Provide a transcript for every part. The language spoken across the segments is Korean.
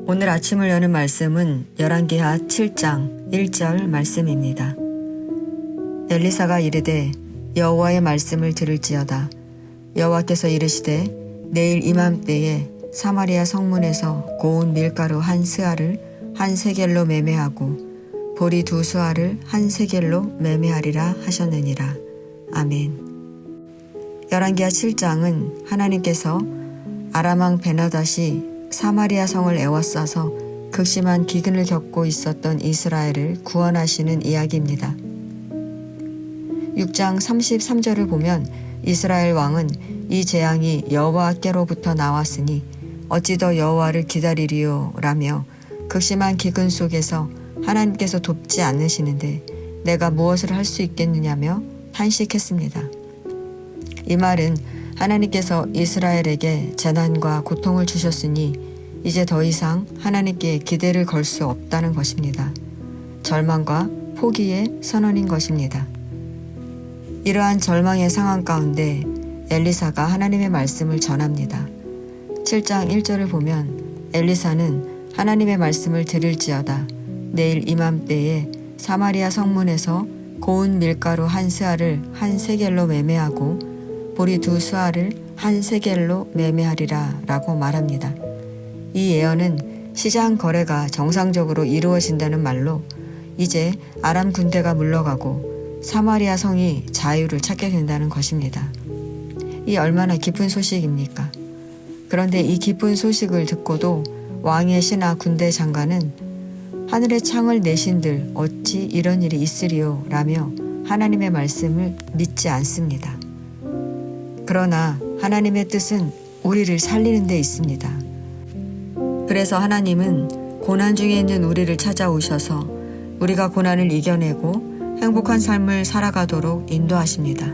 오늘 아침을 여는 말씀은 열왕기하 7장 1절 말씀입니다. 엘리사가 이르되 여호와의 말씀을 들을지어다. 여호와께서 이르시되 내일 이맘때에 사마리아 성문에서 고운 밀가루 한 스아를 한 세겔로 매매하고 보리 두 수아를 한 세겔로 매매하리라 하셨느니라. 아멘. 열왕기하 7장은 하나님께서 아람 왕 베나닷이 사마리아 성을 에워싸서 극심한 기근을 겪고 있었던 이스라엘을 구원하시는 이야기입니다. 6장 33절을 보면 이스라엘 왕은 이 재앙이 여호와께로부터 나왔으니 어찌 더 여호와를 기다리리요 라며 극심한 기근 속에서 하나님께서 돕지 않으시는데 내가 무엇을 할 수 있겠느냐며 탄식했습니다. 이 말은 하나님께서 이스라엘에게 재난과 고통을 주셨으니 이제 더 이상 하나님께 기대를 걸 수 없다는 것입니다. 절망과 포기의 선언인 것입니다. 이러한 절망의 상황 가운데 엘리사가 하나님의 말씀을 전합니다. 7장 1절을 보면 엘리사는 하나님의 말씀을 들을지어다. 내일 이맘때에 사마리아 성문에서 고운 밀가루 한 스아를 한 세겔로 매매하고 보리 두 수아를 한 세겔로 매매하리라 라고 말합니다. 이 예언은 시장 거래가 정상적으로 이루어진다는 말로 이제 아람 군대가 물러가고 사마리아 성이 자유를 찾게 된다는 것입니다. 이 얼마나 기쁜 소식입니까? 그런데 이 기쁜 소식을 듣고도 왕의 신하 군대 장관은 하늘의 창을 내신들 어찌 이런 일이 있으리요 라며 하나님의 말씀을 믿지 않습니다. 그러나 하나님의 뜻은 우리를 살리는 데 있습니다. 그래서 하나님은 고난 중에 있는 우리를 찾아오셔서 우리가 고난을 이겨내고 행복한 삶을 살아가도록 인도하십니다.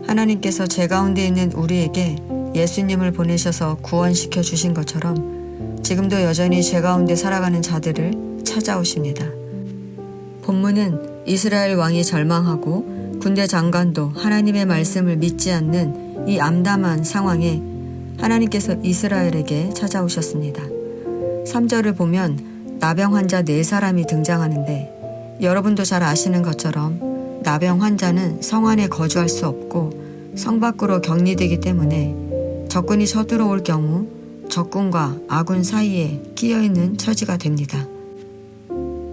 하나님께서 죄 가운데 있는 우리에게 예수님을 보내셔서 구원시켜 주신 것처럼 지금도 여전히 죄 가운데 살아가는 자들을 찾아오십니다. 본문은 이스라엘 왕이 절망하고 군대 장관도 하나님의 말씀을 믿지 않는 이 암담한 상황에 하나님께서 이스라엘에게 찾아오셨습니다. 3절을 보면 나병 환자 4사람이 등장하는데 여러분도 잘 아시는 것처럼 나병 환자는 성 안에 거주할 수 없고 성 밖으로 격리되기 때문에 적군이 서들어올 경우 적군과 아군 사이에 끼어있는 처지가 됩니다.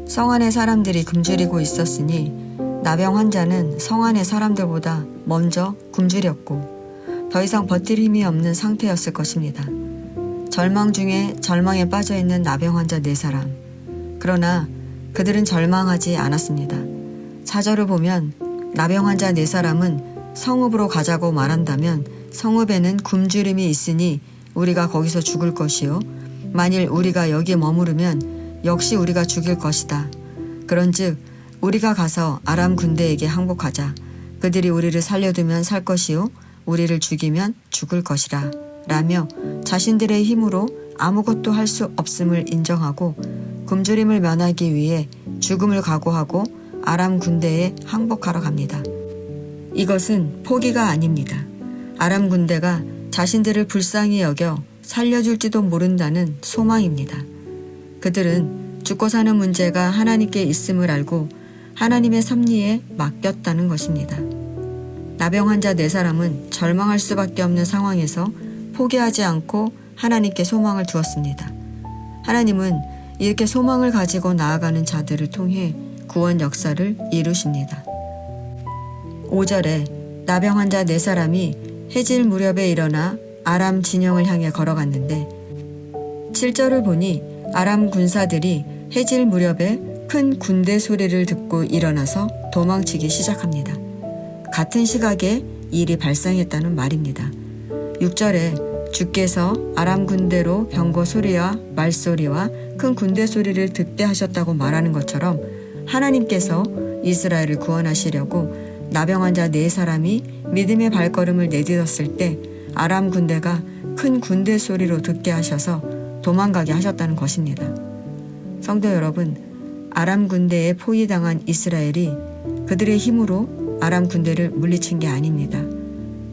성 안에 사람들이 굶주리고 있었으니 나병 환자는 성 안의 사람들보다 먼저 굶주렸고 더 이상 버틸 힘이 없는 상태였을 것입니다. 절망 중에 절망에 빠져있는 나병 환자 4사람. 그러나 그들은 절망하지 않았습니다. 4절을 보면 나병 환자 4사람은 성읍으로 가자고 말한다면 성읍에는 굶주림이 있으니 우리가 거기서 죽을 것이요 만일 우리가 여기에 머무르면 역시 우리가 죽일 것이다. 그런즉 우리가 가서 아람 군대에게 항복하자. 그들이 우리를 살려두면 살 것이요 우리를 죽이면 죽을 것이라 라며 자신들의 힘으로 아무것도 할 수 없음을 인정하고 굶주림을 면하기 위해 죽음을 각오하고 아람 군대에 항복하러 갑니다. 이것은 포기가 아닙니다. 아람 군대가 자신들을 불쌍히 여겨 살려줄지도 모른다는 소망입니다. 그들은 죽고 사는 문제가 하나님께 있음을 알고 하나님의 섭리에 맡겼다는 것입니다. 나병 환자 4사람은 절망할 수밖에 없는 상황에서 포기하지 않고 하나님께 소망을 두었습니다. 하나님은 이렇게 소망을 가지고 나아가는 자들을 통해 구원 역사를 이루십니다. 5절에 나병 환자 4사람이 해질 무렵에 일어나 아람 진영을 향해 걸어갔는데 7절을 보니 아람 군사들이 해질 무렵에 큰 군대 소리를 듣고 일어나서 도망치기 시작합니다. 같은 시각에 일이 발생했다는 말입니다. 6절에 주께서 아람 군대로 병거 소리와 말소리와 큰 군대 소리를 듣게 하셨다고 말하는 것처럼 하나님께서 이스라엘을 구원하시려고 나병 환자 4사람이 믿음의 발걸음을 내딛었을 때 아람 군대가 큰 군대 소리로 듣게 하셔서 도망가게 하셨다는 것입니다. 성도 여러분, 아람 군대에 포위당한 이스라엘이 그들의 힘으로 아람 군대를 물리친 게 아닙니다.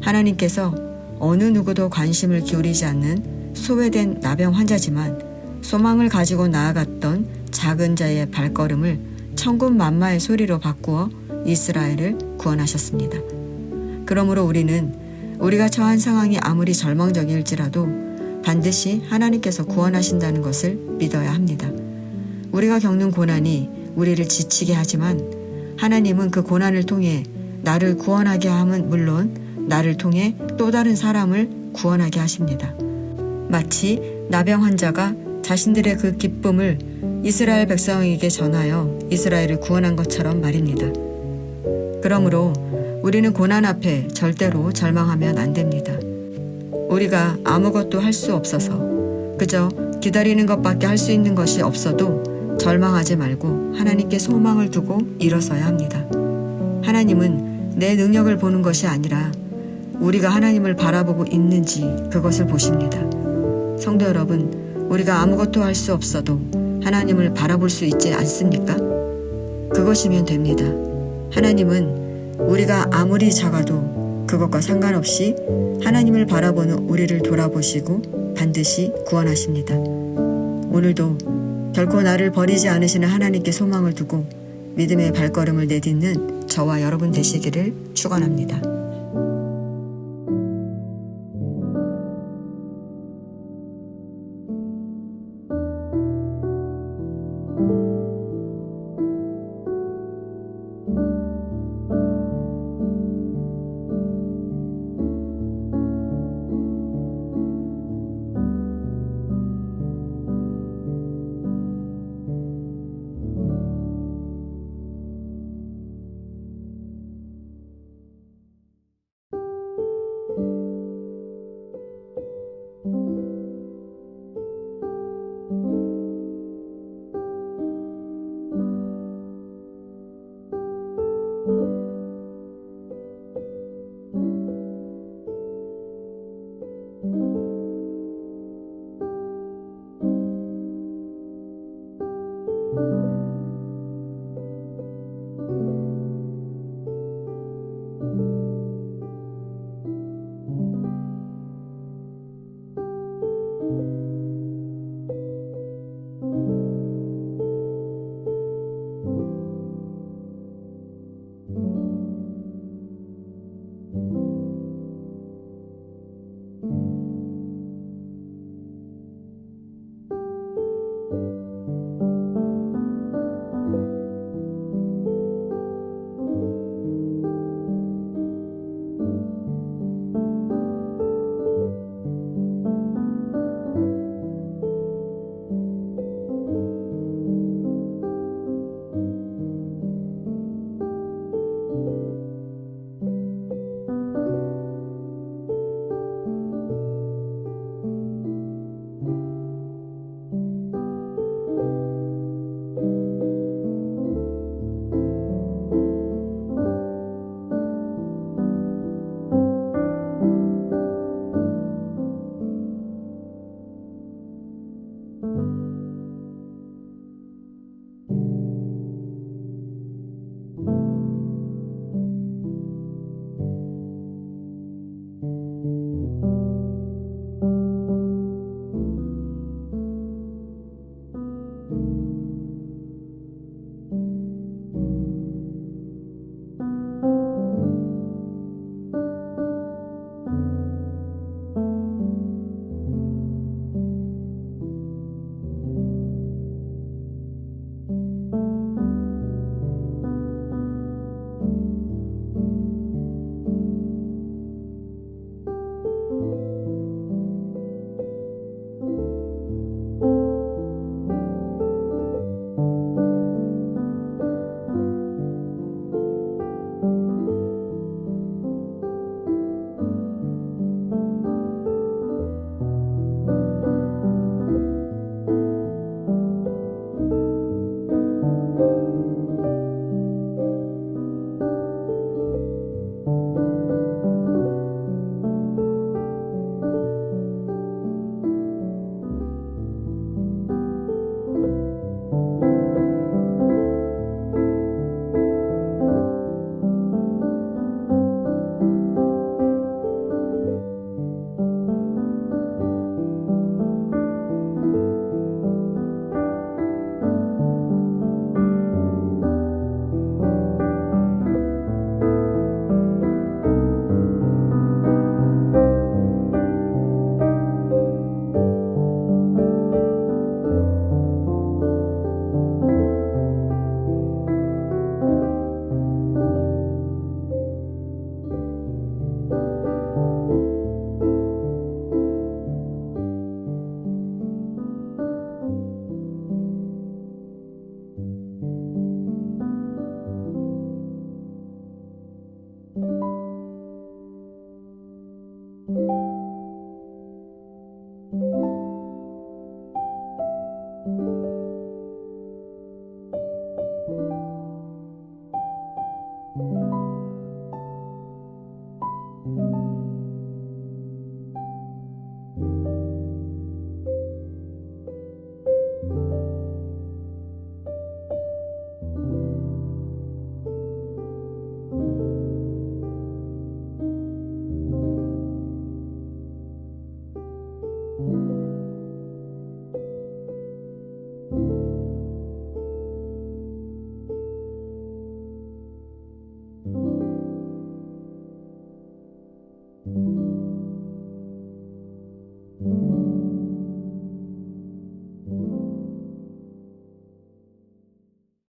하나님께서 어느 누구도 관심을 기울이지 않는 소외된 나병 환자지만 소망을 가지고 나아갔던 작은 자의 발걸음을 천군만마의 소리로 바꾸어 이스라엘을 구원하셨습니다. 그러므로 우리는 우리가 처한 상황이 아무리 절망적일지라도 반드시 하나님께서 구원하신다는 것을 믿어야 합니다. 우리가 겪는 고난이 우리를 지치게 하지만 하나님은 그 고난을 통해 나를 구원하게 함은 물론 나를 통해 또 다른 사람을 구원하게 하십니다. 마치 나병 환자가 자신들의 그 기쁨을 이스라엘 백성에게 전하여 이스라엘을 구원한 것처럼 말입니다. 그러므로 우리는 고난 앞에 절대로 절망하면 안 됩니다. 우리가 아무것도 할 수 없어서 그저 기다리는 것밖에 할 수 있는 것이 없어도 절망하지 말고 하나님께 소망을 두고 일어서야 합니다. 하나님은 내 능력을 보는 것이 아니라 우리가 하나님을 바라보고 있는지 그것을 보십니다. 성도 여러분, 우리가 아무것도 할 수 없어도 하나님을 바라볼 수 있지 않습니까? 그것이면 됩니다. 하나님은 우리가 아무리 작아도 그것과 상관없이 하나님을 바라보는 우리를 돌아보시고 반드시 구원하십니다. 오늘도 결코 나를 버리지 않으시는 하나님께 소망을 두고 믿음의 발걸음을 내딛는 저와 여러분 되시기를 축원합니다.